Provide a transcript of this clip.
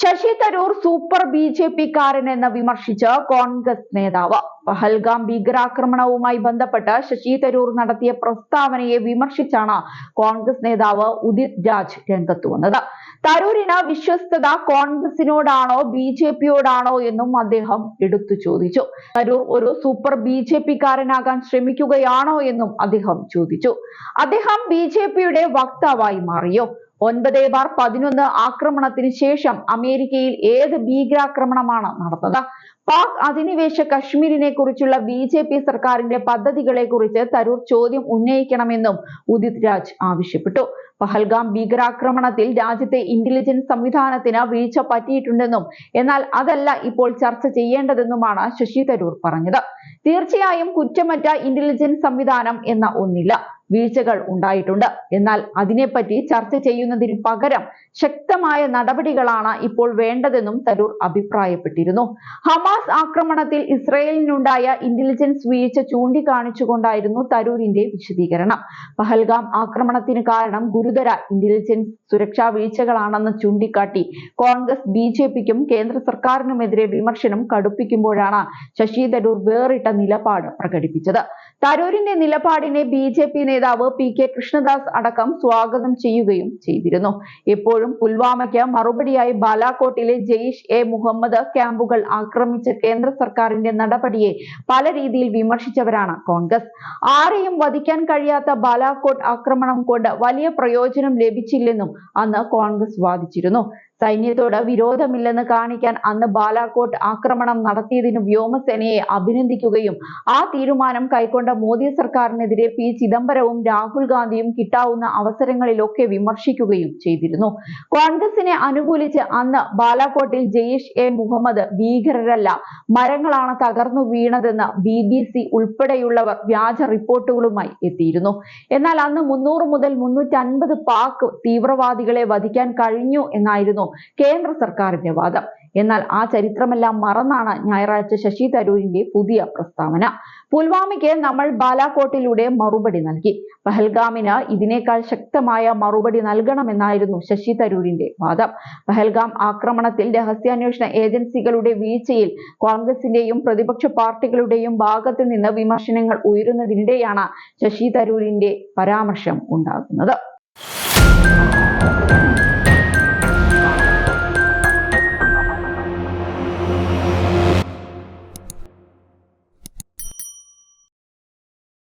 Sasi Tharoor super ബിജെപിക്കാരനെന്ന് വിമർശിച്ച് കോൺഗ്രസ് നേതാവ്. പഹൽഗാം ഭീകരാക്രമണവുമായി ബന്ധപ്പെട്ട് ശശി തരൂർ നടത്തിയ പ്രസ്താവനയെ വിമർശിച്ചാണ് കോൺഗ്രസ് നേതാവ് ഉദിത് രാജ് രംഗത്ത് വന്നത്. തരൂരിന് വിശ്വസ്തത കോൺഗ്രസിനോടാണോ ബിജെപിയോടാണോ എന്നും അദ്ദേഹം എടുത്തു ചോദിച്ചു. തരൂർ ഒരു സൂപ്പർ ബിജെപിക്കാരനാകാൻ ശ്രമിക്കുകയാണോ എന്നും അദ്ദേഹം ചോദിച്ചു. അദ്ദേഹം ബിജെപിയുടെ വക്താവായി മാറിയോ? 9/11 ആക്രമണത്തിന് ശേഷം അമേരിക്കയിൽ ഏത് ഭീകരാക്രമണമാണ് നടന്നത്? പാക് അധിനിവേശ കശ്മീരിനെ കുറിച്ചുള്ള ബിജെപി സർക്കാരിന്റെ പദ്ധതികളെ കുറിച്ച് തരൂർ ചോദ്യം ഉന്നയിക്കണമെന്നും ഉദിത് രാജ് ആവശ്യപ്പെട്ടു. പഹൽഗാം ഭീകരാക്രമണത്തിൽ രാജ്യത്തെ ഇന്റലിജൻസ് സംവിധാനത്തിന് വീഴ്ച പറ്റിയിട്ടുണ്ടെന്നും എന്നാൽ അതല്ല ഇപ്പോൾ ചർച്ച ചെയ്യേണ്ടതെന്നുമാണ് ശശി തരൂർ പറഞ്ഞത്. തീർച്ചയായും കുറ്റമറ്റ ഇന്റലിജൻസ് സംവിധാനം എന്ന ഒന്നില്ല, വീഴ്ചകൾ ഉണ്ടായിട്ടുണ്ട്. എന്നാൽ അതിനെപ്പറ്റി ചർച്ച ചെയ്യുന്നതിന് പകരം ശക്തമായ നടപടികളാണ് ഇപ്പോൾ വേണ്ടതെന്നും തരൂർ അഭിപ്രായപ്പെട്ടിരുന്നു. ഹമാസ് ആക്രമണത്തിൽ ഇസ്രയേലിനുണ്ടായ ഇന്റലിജൻസ് വീഴ്ച ചൂണ്ടിക്കാണിച്ചുകൊണ്ടായിരുന്നു തരൂരിന്റെ വിശദീകരണം. പഹൽഗാം ആക്രമണത്തിന് കാരണം ഗുരുതര ഇന്റലിജൻസ് സുരക്ഷാ വീഴ്ചകളാണെന്ന് ചൂണ്ടിക്കാട്ടി കോൺഗ്രസ് ബിജെപിക്കും കേന്ദ്ര സർക്കാരിനുമെതിരെ വിമർശനം കടുപ്പിക്കുമ്പോഴാണ് ശശി തരൂർ വേറിട്ട നിലപാട് പ്രകടിപ്പിച്ചത്. തരൂരിന്റെ നിലപാടിനെ ബിജെപി നേതാവ് PK കൃഷ്ണദാസ് അടക്കം സ്വാഗതം ചെയ്യുകയും ചെയ്തിരുന്നു. എപ്പോഴും പുൽവാമയ്ക്ക് മറുപടിയായി ബാലാകോട്ടിലെ ജെയ്ഷ് എ മുഹമ്മദ് ക്യാമ്പുകൾ ആക്രമിച്ച കേന്ദ്ര സർക്കാരിന്റെ നടപടിയെ പല രീതിയിൽ വിമർശിച്ചവരാണ് കോൺഗ്രസ്. ആരെയും വധിക്കാൻ കഴിയാത്ത ബാലാകോട്ട് ആക്രമണം കൊണ്ട് വലിയ പ്രയോജനം ലഭിച്ചില്ലെന്നും അന്ന് കോൺഗ്രസ് വാദിച്ചിരുന്നു. സൈന്യത്തോട് വിരോധമില്ലെന്ന് കാണിക്കാൻ അന്ന് ബാലാകോട്ട് ആക്രമണം നടത്തിയതിന് വ്യോമസേനയെ അഭിനന്ദിക്കുകയും ആ തീരുമാനം കൈക്കൊണ്ട മോദി സർക്കാരിനെതിരെ P ചിദംബരവും രാഹുൽ ഗാന്ധിയും കിട്ടാവുന്ന അവസരങ്ങളിലൊക്കെ വിമർശിക്കുകയും ചെയ്തിരുന്നു. കോൺഗ്രസിനെ അനുകൂലിച്ച് അന്ന് ബാലാകോട്ടിൽ ജെയ്ഷ് എ മുഹമ്മദ് ഭീകരരല്ല, മരങ്ങളാണ് തകർന്നു വീണതെന്ന് BBC ഉൾപ്പെടെയുള്ളവർ വ്യാജ റിപ്പോർട്ടുകളുമായി എത്തിയിരുന്നു. എന്നാൽ അന്ന് 300 മുതൽ 350 പാക് തീവ്രവാദികളെ വധിക്കാൻ കഴിഞ്ഞു എന്നായിരുന്നു കേന്ദ്ര സർക്കാരിന്റെ വാദം. എന്നാൽ ആ ചരിത്രമെല്ലാം മറന്നാണ് ഞായറാഴ്ച ശശി തരൂരിന്റെ പുതിയ പ്രസ്താവന. പുൽവാമയ്ക്ക് നമ്മൾ ബാലാകോട്ടിലൂടെ മറുപടി നൽകി, പഹൽഗാമിന് ഇതിനേക്കാൾ ശക്തമായ മറുപടി നൽകണമെന്നായിരുന്നു ശശി തരൂരിന്റെ വാദം. പഹൽഗാം ആക്രമണത്തിൽ രഹസ്യാന്വേഷണ ഏജൻസികളുടെ വീഴ്ചയിൽ കോൺഗ്രസിന്റെയും പ്രതിപക്ഷ പാർട്ടികളുടെയും ഭാഗത്ത് നിന്ന് വിമർശനങ്ങൾ ഉയരുന്നതിനിടെയാണ് ശശി തരൂരിന്റെ പരാമർശം ഉണ്ടാകുന്നത്.